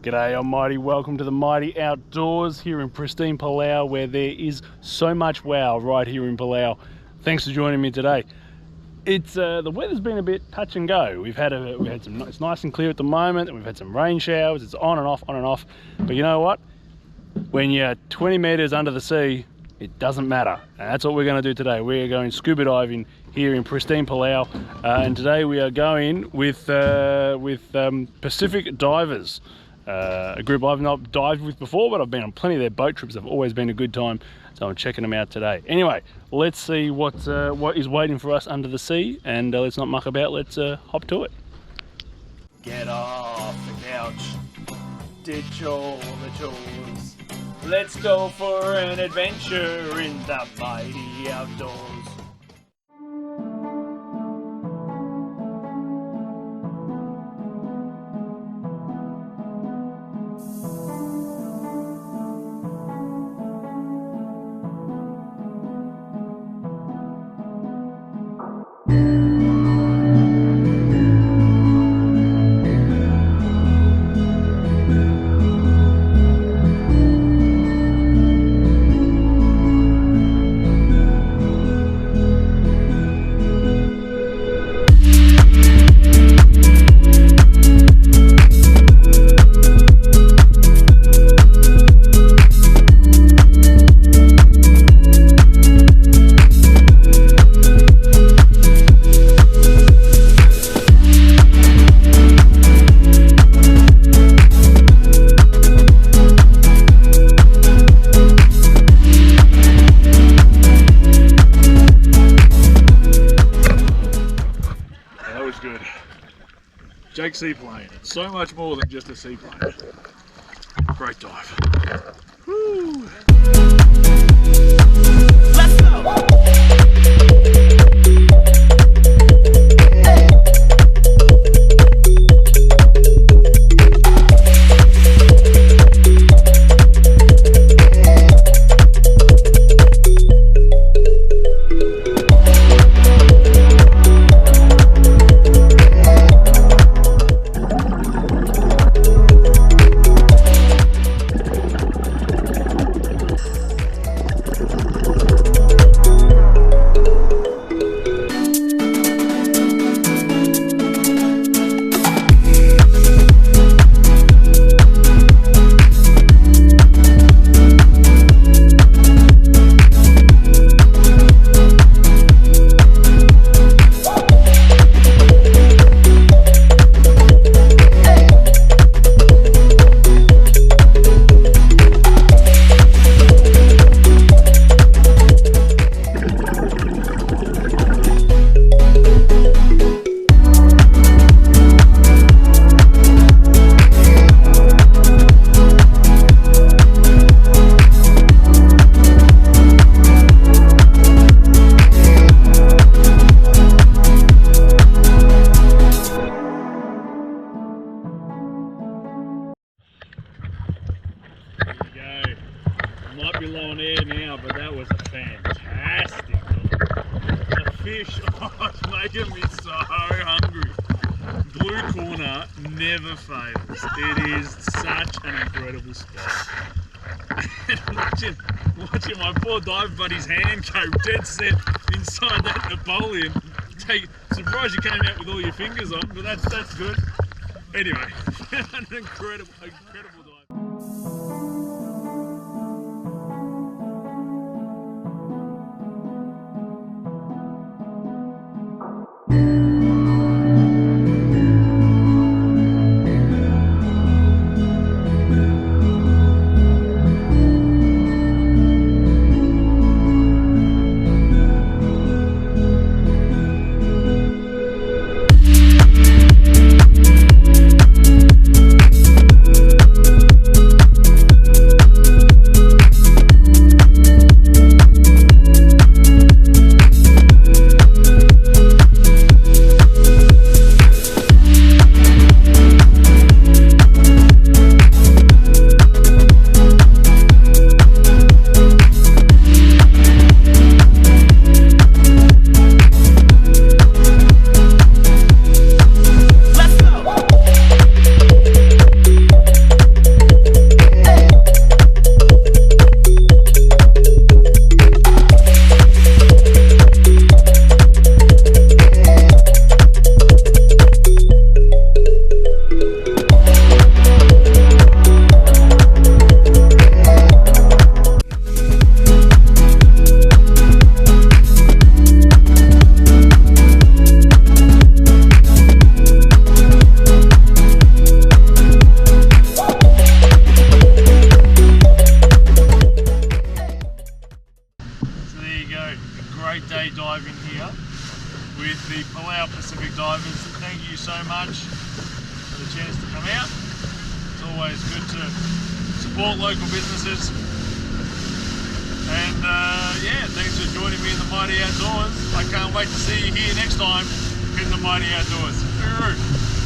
G'day Almighty, welcome to the mighty outdoors here in pristine Palau, where there is so much wow right here in Palau. Thanks for joining me today. It's the weather's been a bit touch and go. We've had some, it's nice and clear at the moment, and we've had some rain showers. It's on and off. But you know what? When you're 20 meters under the sea, it doesn't matter. And that's what we're going to do today. We're going scuba diving here in pristine Palau, and today we are going with Pacific Divers. A group I've not dived with before, but I've been on plenty of their boat trips. They've always been a good time, so I'm checking them out today. Anyway, let's see what is waiting for us under the sea, and let's not muck about. Let's hop to it. Get off the couch, ditch all the chores. Let's go for an adventure in the mighty outdoors. Seaplane. It's so much more than just a seaplane. Great dive. Woo. Let's go. Might be low on air now, but that was fantastic. The fish, it's making me so hungry. Blue corner never fails. It is such an incredible spot. And watching my poor dive buddy's hand go dead set inside that Napoleon. Surprised you came out with all your fingers on, but that's good. Anyway, an incredible dive. always good to support local businesses. And yeah, thanks for joining me in the Mighty Outdoors. I can't wait to see you here next time in the Mighty Outdoors. Hooroo.